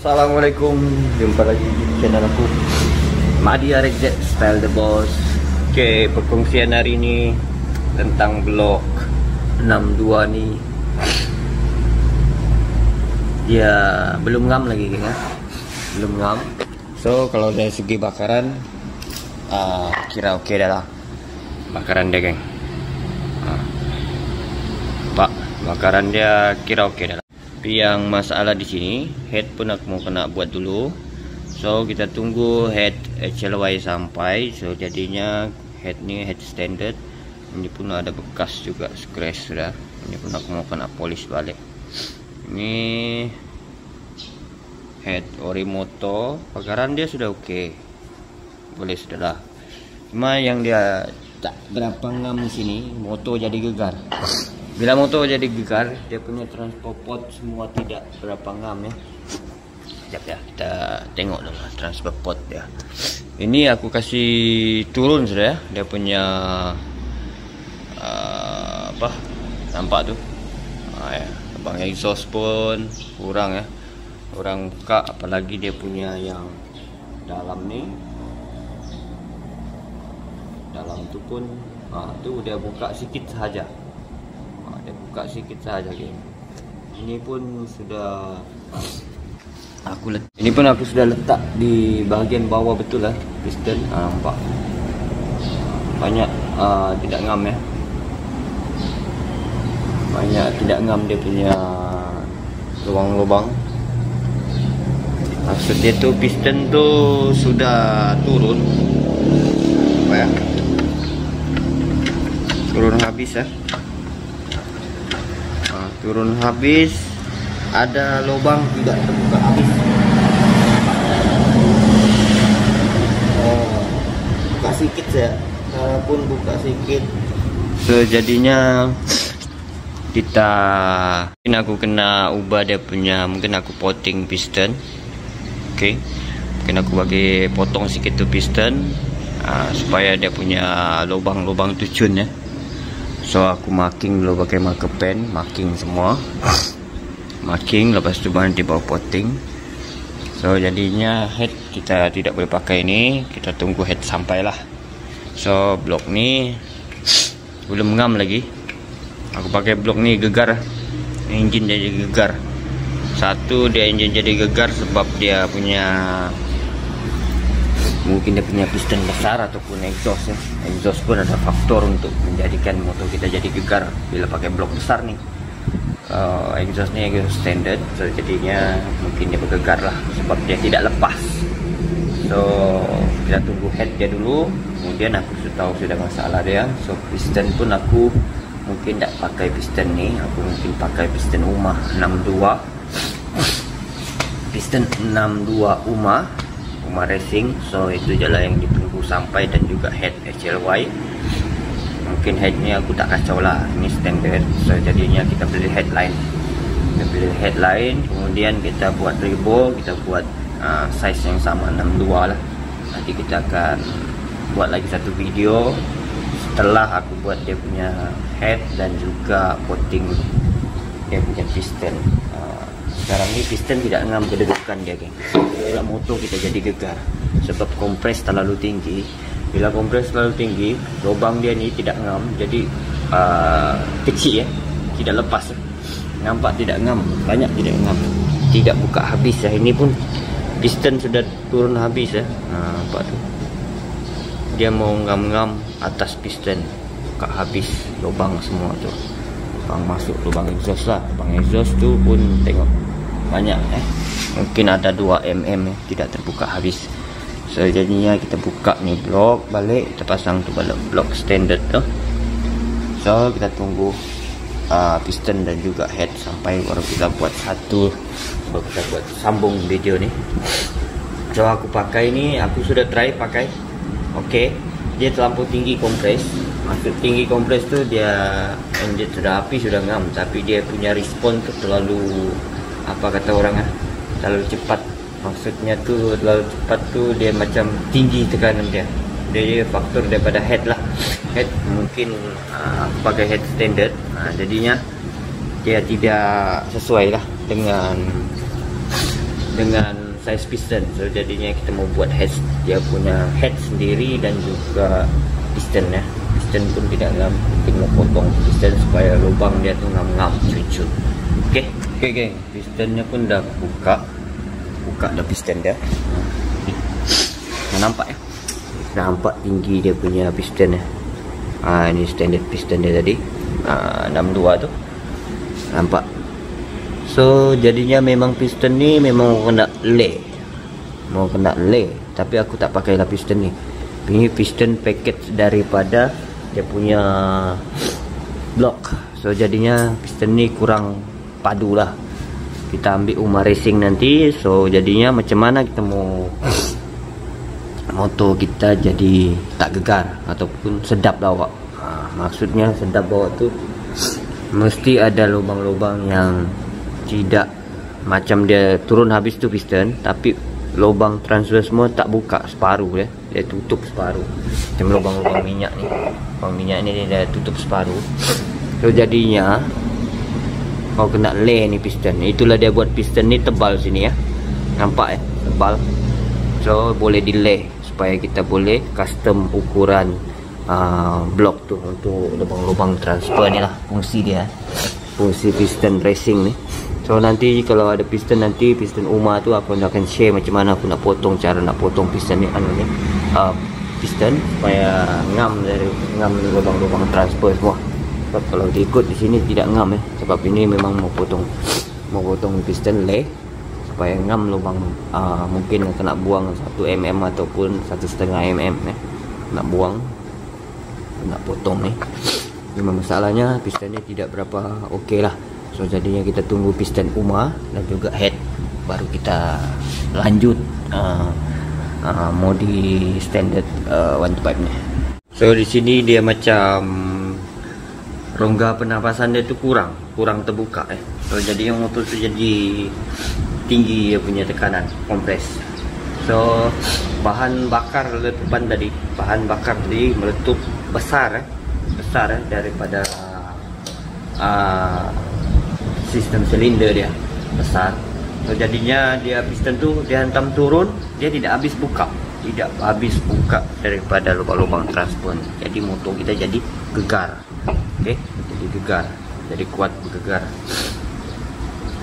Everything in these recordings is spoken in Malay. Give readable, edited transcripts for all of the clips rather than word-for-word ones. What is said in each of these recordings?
Assalamualaikum, jumpa lagi di channel aku Madi RXZ Style The Boss. Oke, perkongsian hari ini tentang blok 62 nih. Ya, belum ngam lagi kan ya? Belum ngam. So, kalau dari segi bakaran kira oke dah lah. Bakaran dia, geng. Pak, bakaran dia kira oke dah lah. Tapi yang masalah di sini, head pun aku mau kena buat dulu. So kita tunggu head HLY sampai. So jadinya head ni head standard. Ini pun ada bekas juga, scratch sudah. Ini pun aku mau kena polish balik. Ini head Orimoto, bakaran dia sudah oke, boleh sudah lah. Cuma yang dia tak berapa ngam di sini, motor jadi gegar. Bila motor jadi gegar, dia punya transport pot semua tidak berapa ngam ya. Sekejap ya, kita tengok dulu transport pot dia. Ini aku kasih turun sudah ya, dia punya apa? Nampak tu? Ya. Abang exhaust pun kurang ya. Orang buka, apalagi dia punya yang dalam ni. Dalam tu pun tu dia buka sikit sahaja. Dia buka sikit saja, geng. Ini pun sudah ini pun aku sudah letak di bahagian bawah betul lah piston. Nampak banyak tidak ngam ya. Banyak tidak ngam dia punya lubang-lubang. Maksud dia tu piston tu sudah turun. Apa ya? Turun habis ya. Turun habis, ada lubang tidak terbuka habis. Buka sikit ya, walaupun buka sikit. So jadinya mungkin aku kena ubah dia punya, mungkin aku potting piston. Oke, mungkin aku bagi potong sikit tu piston supaya dia punya lubang-lubang tu cun ya. So aku marking dulu pakai marker pen, marking semua. Marking, lepas tu baru dibawa potting. So jadinya head kita tidak boleh pakai ini, kita tunggu head sampai lah. So blok ni belum ngam lagi. Aku pakai blok ni gegar, engine jadi gegar. Satu, dia engine jadi gegar sebab dia punya, mungkin dia punya piston besar ataupun exhaust ya. Exhaust pun ada faktor untuk menjadikan motor kita jadi gegar bila pakai blok besar nih. Exhaustnya exhaust standard, so jadinya mungkin dia bergegar lah sebab dia tidak lepas. So kita tunggu head dia dulu, kemudian aku sudah tahu sudah masalah dia. So piston pun aku mungkin tak pakai piston ni, aku mungkin pakai piston Uma 62. Piston 62 Uma Racing. So itu jelah yang ditunggu sampai, dan juga head HLY. Mungkin headnya aku tak kacau lah, ini standard. So jadinya kita beli headline. Kemudian kita buat turbo, kita buat size yang sama 62 lah. Nanti kita akan buat lagi satu video setelah aku buat dia punya head dan juga potting dia punya piston. Sekarang ni piston tidak ngam kedudukan dia, geng. Bila motor kita jadi gegar sebab kompres terlalu tinggi. Bila kompres terlalu tinggi, lubang dia ni tidak ngam, jadi kecil ya, tidak lepas. Nampak tidak ngam, banyak tidak ngam, tidak buka habis ya. Ini pun piston sudah turun habis ya. Nampak tu, dia mau ngam-ngam atas piston, buka habis lubang semua tu. Lubang masuk, lubang exhaust lah. Lubang exhaust tu pun tengok banyak mungkin ada 2 mm ya, tidak terbuka habis. So jadinya kita buka ni blok balik, kita pasang tu balik blok standard tu. So kita tunggu piston dan juga head sampai, baru kita buat satu, baru kita buat sambung video ni. So aku pakai ni, aku sudah try pakai. Oke, dia terlampau tinggi kompres. Maksud tinggi kompres tu dia engine sudah api, sudah ngam, tapi dia punya respon tu terlalu, apa kata orang terlalu cepat. Maksudnya tu terlalu cepat tu, dia macam tinggi tekanan dia. Dia faktor daripada head lah. Head mungkin pakai head standard, jadinya dia tidak sesuai lah dengan dengan size piston. So jadinya kita mau buat head, dia punya head sendiri dan juga piston ya. Piston pun tidak ngam, mungkin mau potong piston supaya lubang dia tuh ngam-ngam cucu. Oke, pistonnya pun dah buka dah piston dia. Nampak ya, nampak tinggi dia punya piston ya. Ini standard piston dia tadi, 62 tu, nampak. So jadinya memang piston ni memang mau kena lay, tapi aku tak pakai lah piston ni. Ini piston package daripada dia punya blok. So jadinya piston ni kurang padu lah. Kita ambil Uma Racing nanti. So jadinya macam mana kita mau motor kita jadi tak gegar ataupun sedap bawa. Maksudnya sedap bawa tu mesti ada lubang-lubang yang tidak macam dia turun habis tu piston, tapi lubang transfer semua tak buka separuh dia tutup separuh. Macam lubang-lubang minyak ni, lubang minyak ni dia tutup separuh. So jadinya kau kena lay ni piston. Itulah dia buat piston ni tebal sini ya, nampak ya, tebal. So boleh di lay supaya kita boleh custom ukuran blok tu untuk lubang-lubang transfer ni lah. Fungsi dia, fungsi piston racing ni. So nanti kalau ada piston, nanti piston Uma tu aku akan share macam mana aku nak potong, cara nak potong piston ni, piston supaya ngam lubang-lubang transfer semua. Sebab kalau diikut di sini tidak ngam sebab ini memang mau potong piston lay supaya ngam lubang. Mungkin nak buang 1 mm ataupun 1,5 mm nak buang, nak potong ni. Memang masalahnya piston ni tidak berapa okey lah. So jadinya kita tunggu piston Uma dan juga head, baru kita lanjut modi standard 125 ni. So di sini dia macam rongga pernafasan dia tu kurang terbuka So jadi yang motor tu jadi tinggi dia punya tekanan kompres. So bahan bakar letupan tadi, meletup besar daripada sistem silinder dia besar. So jadinya dia piston tu dia hantam turun, dia tidak habis buka daripada lubang-lubang transpon. Jadi motor kita jadi gegar. Jadi gegar, jadi kuat bergegar.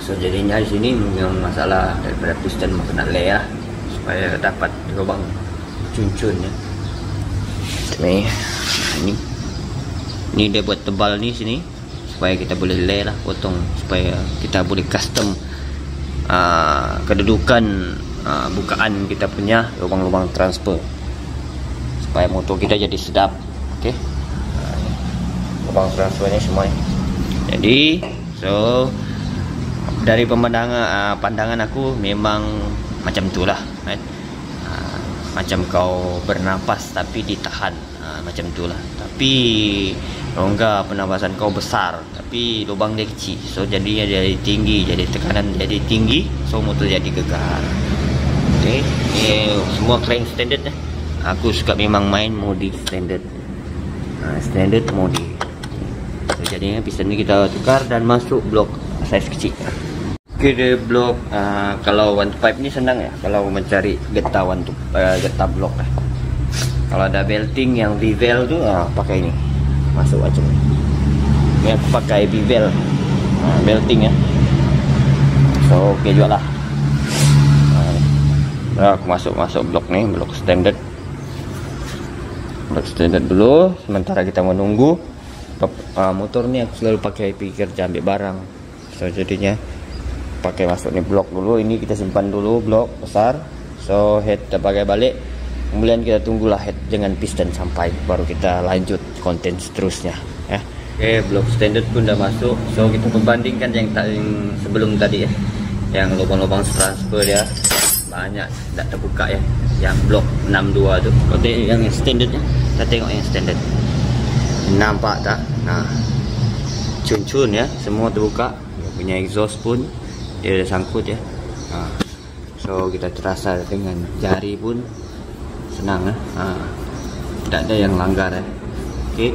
So jadinya di sini memang masalah daripada piston mau kena lay lah, supaya dapat lubang cuncun ya. Ini dia buat tebal ni sini supaya kita boleh lay lah, potong supaya kita boleh custom kedudukan bukaan kita punya lubang-lubang transfer supaya motor kita jadi sedap. Okey, lubang transfer ni semua ni. Jadi so dari pandangan aku memang macam itulah kan. Macam kau bernapas tapi ditahan, macam itulah. Tapi rongga pernafasan kau besar tapi lubang dia kecil. So jadinya jadi tinggi, jadi tekanan jadi tinggi, so motor jadi gegar. Okey, ni semua crank standard Aku suka memang main modi standard. Standard modi. So jadinya piston ni kita tukar dan masuk blok saiz kecil. Okey, dia blok kalau 125 ni senang ya kalau mencari getah getah blok Kalau ada belting yang bevel tu pakai ini. Masuk macam ni. Ni aku pakai bevel belting ya. So okey juga lah. Aku masuk blok ni, blok standard. Blok standard dulu sementara kita menunggu. Motor ni aku selalu pakai pergi kerja ambil barang. So jadinya pakai masuk ni blok dulu. Ini kita simpan dulu blok besar. So head kita pakai balik. Kemudian kita tunggulah head dengan piston sampai, baru kita lanjut konten seterusnya ya. Okey, blok standard pun dah masuk. So kita perbandingkan yang sebelum tadi ya. Yang lubang-lubang transfer dia banyak tak terbuka ya. Yang blok 62 tu. Kau tengok yang standard ya. Kita tengok yang standard. Nampak tak? Cun-cun ya, semua terbuka. Dia punya exhaust pun dia dah sangkut ya. So kita terasa dengan jari pun senang tidak ada yang langgar Okey.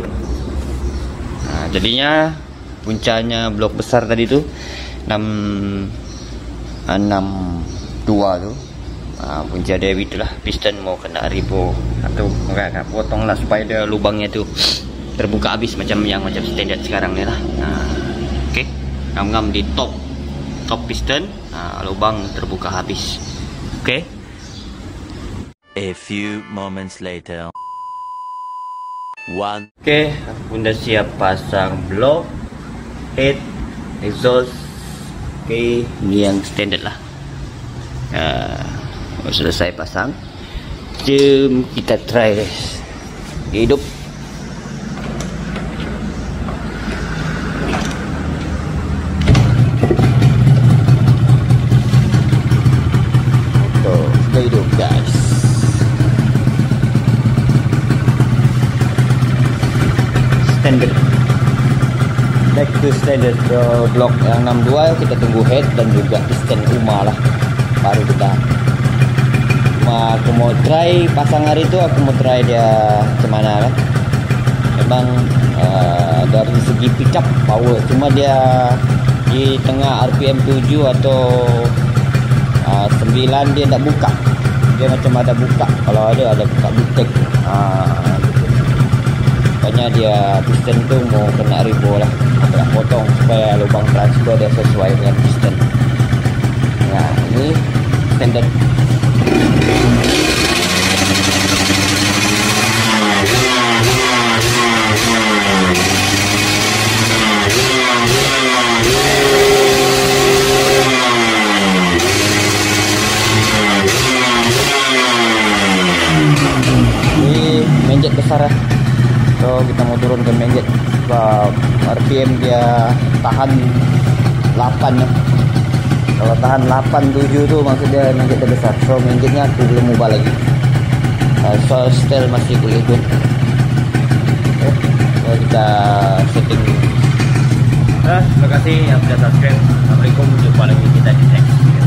Jadinya puncanya blok besar tadi tu 6 dua tu punca dia itulah, piston mau kena ribu atau enggak potong lah supaya dia lubangnya tu terbuka habis macam yang macam standard sekarang ni lah. Okey, ngam-ngam di top piston, lubang terbuka habis. Okey. A few moments later. Okey, aku dah siap pasang blok, head, exhaust. Okey, ni yang standard lah. Selesai pasang, jom kita try hidup. Kita hidup guys. Standard, back to standard. Blok yang 62 kita tunggu head dan juga piston UMA lah, baru kita. Aku mau try pasang hari itu, aku mau try dia macam mana kan. Memang dari segi pickup power, cuma dia di tengah RPM 7 atau 9 dia tak buka. Dia macam ada buka, kalau ada buka butek. Makanya dia piston tu mau kena ribu lah, nak potong supaya lubang transfer dia sesuai dengan piston. Nah, ini standard. Ini menjet besar lah, so kita mau turunkan menjet. Sebab RPM dia tahan 8 ya. Kalau tahan 8-7 tu maksudnya menjet dia besar. So menjetnya aku belum ubah lagi. So setel masih boleh ikut. So kita setting. Terima kasih yang sudah subscribe. Assalamualaikum, jumpa lagi kita di next video.